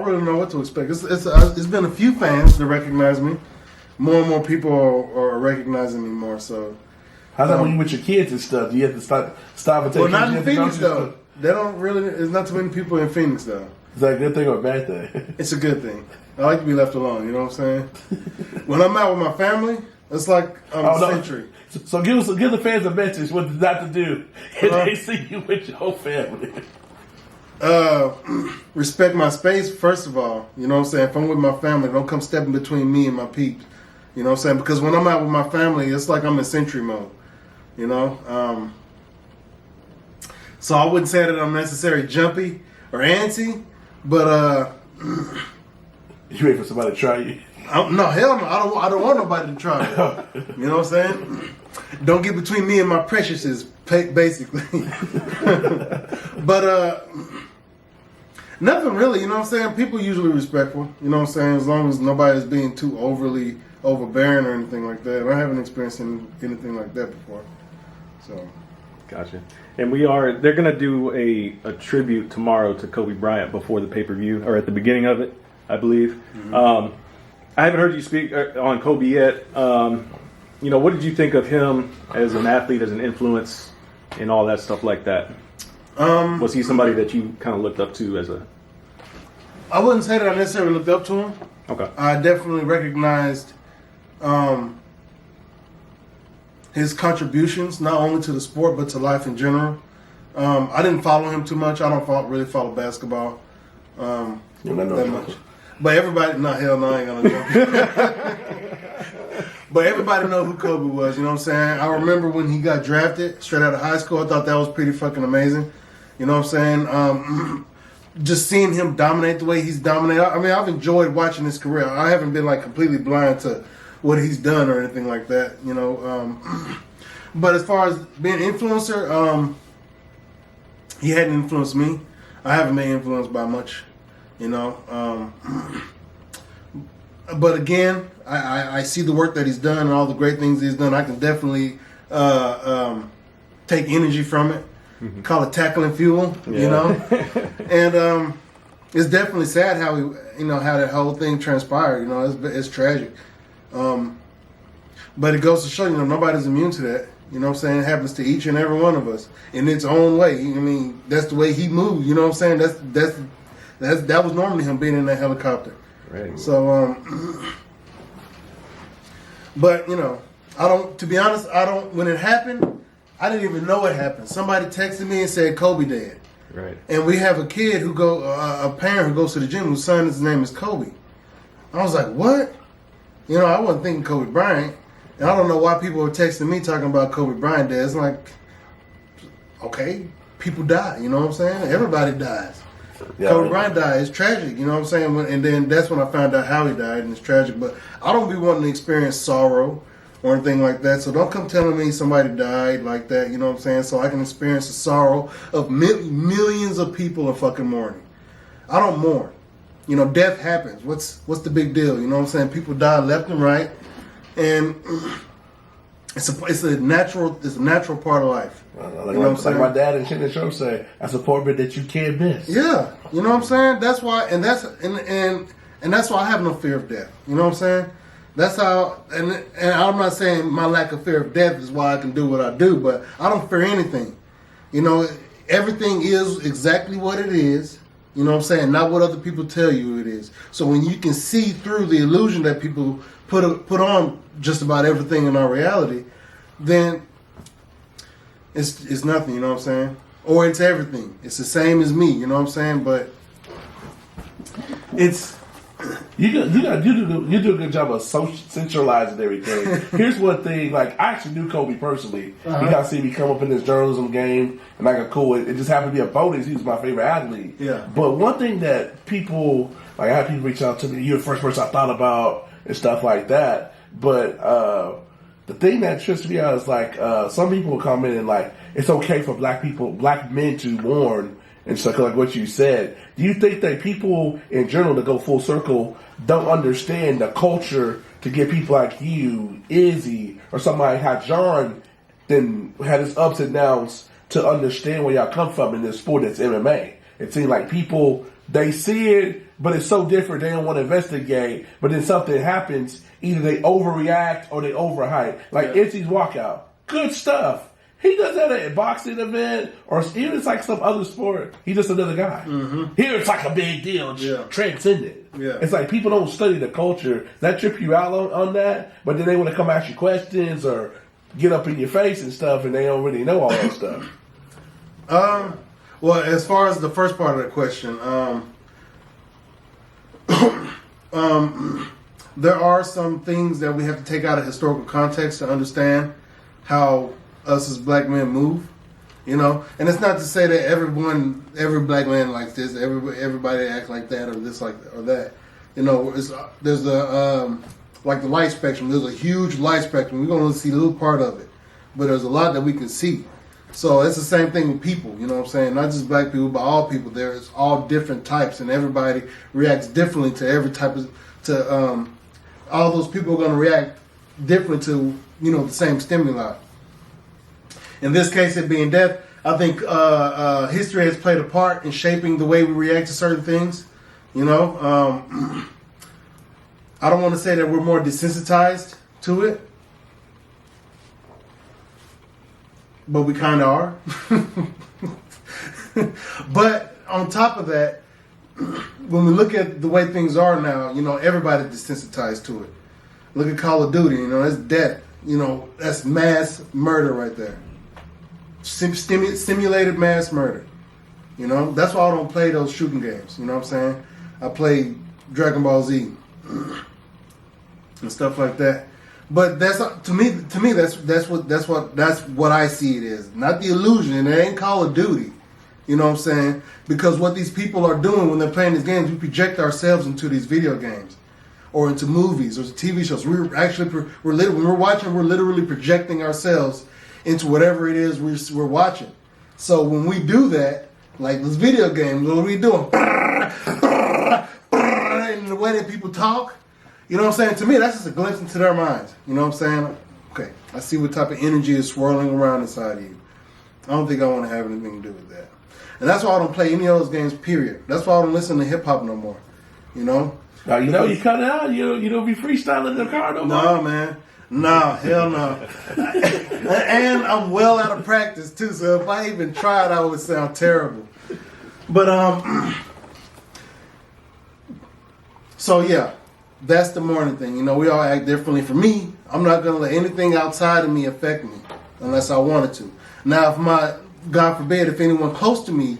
I don't really know what to expect. It's been a few fans that recognize me. More and more people are recognizing me more. So, how's that when you with your kids and stuff? Do you have to stop and take? Well, not in Phoenix though. They don't really. There's not too many people in Phoenix though. Is that a good thing or a bad thing? It's a good thing. I like to be left alone. You know what I'm saying? When I'm out with my family, it's like I'm a century. So give the fans a message what not to do if they see you with your family. Respect my space, first of all. You know what I'm saying? If I'm with my family, don't come stepping between me and my peeps. You know what I'm saying? Because when I'm out with my family, it's like I'm in century mode. You know? So I wouldn't say that I'm necessarily jumpy or antsy, but you ready for somebody to try you? No, hell no. I don't want nobody to try me. You know what I'm saying? Don't get between me and my preciouses, basically. But nothing really, you know what I'm saying? People usually respectful, you know what I'm saying? As long as nobody's being too overly overbearing or anything like that. I haven't experienced anything like that before. So, gotcha. And they're going to do a tribute tomorrow to Kobe Bryant before the pay-per-view, or at the beginning of it, I believe. Mm-hmm. I haven't heard you speak on Kobe yet. What did you think of him as an athlete, as an influence, and all that stuff like that? Was he somebody that you kind of looked up to as a... I wouldn't say that I necessarily looked up to him. Okay. I definitely recognized his contributions, not only to the sport, but to life in general. I didn't follow him too much. I don't really follow basketball that much. But everybody... No, hell no, I ain't gonna joke. But everybody know who Kobe was, you know what I'm saying? I remember when he got drafted straight out of high school. I thought that was pretty fucking amazing. You know what I'm saying? Just seeing him dominate the way he's dominated. I mean, I've enjoyed watching his career. I haven't been like completely blind to what he's done or anything like that, you know. But as far as being an influencer, he hadn't influenced me. I haven't been influenced by much, you know. But again, I see the work that he's done and all the great things he's done. I can definitely take energy from it. Mm-hmm. Call it tackling fuel, you know. And it's definitely sad how how that whole thing transpired. You know, it's tragic. But it goes to show, nobody's immune to that. You know what I'm saying? It happens to each and every one of us in its own way. I mean, that's the way he moved. You know what I'm saying? That was normally him being in that helicopter. Right. So, but to be honest, when it happened, I didn't even know it happened. Somebody texted me and said Kobe dead. Right. And we have a kid a parent who goes to the gym whose son's name is Kobe. I was like, what? I wasn't thinking Kobe Bryant. And I don't know why people were texting me talking about Kobe Bryant dead. It's like, okay, people die, you know what I'm saying? Everybody dies. Yeah, Kobe Bryant died. It's tragic, you know what I'm saying? And then that's when I found out how he died, and it's tragic. But I don't be wanting to experience sorrow or anything like that. So don't come telling me somebody died like that, you know what I'm saying? So I can experience the sorrow of millions of people in fucking mourning. I don't mourn. Death happens. What's the big deal? You know what I'm saying? People die left and right, and it's a natural part of life. Like my dad and shit in the show say, that's a part that you can't miss. Yeah, you know what I'm saying? That's why, and that's why I have no fear of death. You know what I'm saying? That's how, and I'm not saying my lack of fear of death is why I can do what I do, but I don't fear anything. Everything is exactly what it is. You know what I'm saying? Not what other people tell you it is. So when you can see through the illusion that people put on just about everything in our reality, then it's nothing, you know what I'm saying? Or it's everything. It's the same as me, you know what I'm saying? But it's... You do a good job of centralizing everything. Here's one thing, I actually knew Kobe personally. Uh-huh. You got to see me come up in this journalism game, and it just happened to be a bonus. He was my favorite athlete. Yeah. But one thing that people, I had people reach out to me, you're the first person I thought about, and stuff like that. But the thing that trips me out is some people will come in and it's okay for black men to mourn. And so, like what you said, do you think that people in general, to go full circle, don't understand the culture to get people like you, Izzy, or somebody like John, then had his ups and downs to understand where y'all come from in this sport that's MMA? It seems like people, they see it, but it's so different they don't want to investigate. But then something happens, either they overreact or they overhype. Like Izzy's walkout, good stuff. He does that at a boxing event or even it's like some other sport. He's just another guy. Mm-hmm. Here it's like a big deal, transcendent. Yeah. It's like people don't study the culture. That trip you out on that, but then they want to come ask you questions or get up in your face and stuff, and they don't really know all that stuff. Well, as far as the first part of the question, there are some things that we have to take out of historical context to understand how us as black men move, and it's not to say that every black man likes this, everybody acts like that or this like or that, there's a like the light spectrum. There's a huge light spectrum. We're going to only see a little part of it, but there's a lot that we can see. So it's the same thing with people. You know what I'm saying? Not just black people, but all people. There's all different types, and everybody reacts differently to every type of all those people are going to react differently to the same stimuli. In this case, it being death, I think history has played a part in shaping the way we react to certain things. I don't want to say that we're more desensitized to it, but we kind of are. But on top of that, when we look at the way things are now, everybody's desensitized to it. Look at Call of Duty, that's death. That's mass murder right there. Simulated mass murder. That's why I don't play those shooting games. You know what I'm saying? I play Dragon Ball Z and stuff like that. But that's to me that's what I see it is. Not the illusion. It ain't Call of Duty. You know what I'm saying? Because what these people are doing when they're playing these games, we project ourselves into these video games or into movies or TV shows. When we're watching, we're literally projecting ourselves into whatever it is we're watching. So when we do that, like this video games, what are we doing? And the way that people talk, you know what I'm saying? To me, that's just a glimpse into their minds. You know what I'm saying? Okay, I see what type of energy is swirling around inside of you. I don't think I want to have anything to do with that. And that's why I don't play any of those games, period. That's why I don't listen to hip-hop no more. Now, you cut it out. You don't be freestyling in the car no more. No, man. No, hell no. And I'm well out of practice too, so if I even tried, I would sound terrible. But so yeah, that's the morning thing. We all act differently. For me, I'm not gonna let anything outside of me affect me unless I wanted to. Now, if God forbid, if anyone close to me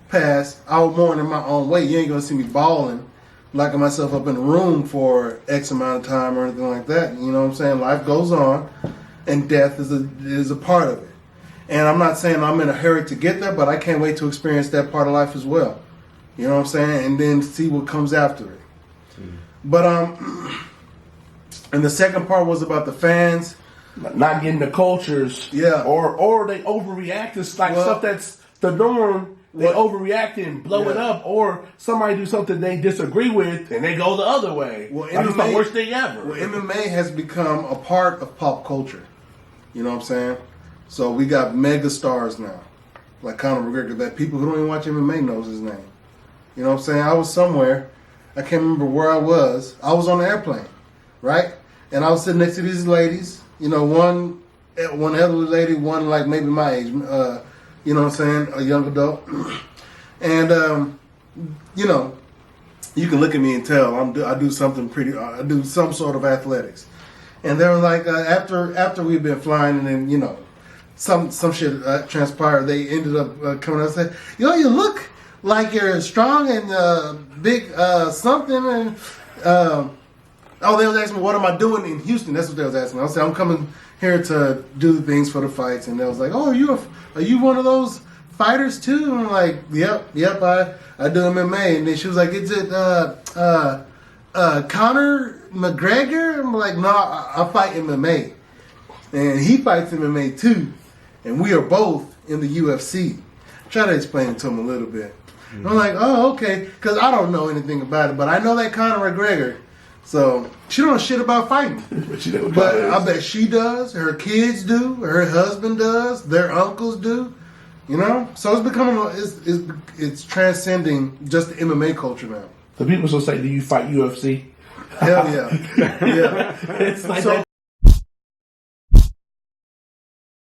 passed, I would mourn in my own way. You ain't gonna see me bawling, locking myself up in a room for X amount of time or anything like that. You know what I'm saying? Life goes on, and death is a part of it. And I'm not saying I'm in a hurry to get there, but I can't wait to experience that part of life as well. You know what I'm saying? And then see what comes after it. But and the second part was about the fans not getting the cultures, or they overreact to stuff that's the norm. They overreact and blow it up, or somebody do something they disagree with and they go the other way. Well, it's the worst thing ever. Well, MMA has become a part of pop culture. You know what I'm saying? So we got mega stars now, like Conor McGregor, that people who don't even watch MMA knows his name. You know what I'm saying? I was somewhere, I can't remember where I was. I was on an airplane, right? And I was sitting next to these ladies. One elderly lady, one like maybe my age. You know what I'm saying? A young adult. And, you can look at me and tell I do something I do some sort of athletics. And they were like, after we've been flying and then, some shit transpired, they ended up coming out and saying, you look like you're strong and big something. And, they was asking me, what am I doing in Houston? That's what they was asking me. I said, I'm coming here to do the things for the fights. And they was like, oh, are you one of those fighters too? And I'm like, yep, I do MMA. And then she was like, is it Conor McGregor? I'm like, no, I fight MMA. And he fights MMA too. And we are both in the UFC. Try to explain it to him a little bit. Mm-hmm. I'm like, oh, okay. Because I don't know anything about it. But I know that Conor McGregor. So she don't know shit about fighting. But I bet she does. Her kids do. Her husband does. Their uncles do. So it's becoming, it's transcending just the MMA culture now. So people still say, "Do you fight UFC?" Hell yeah, yeah. It's like So- that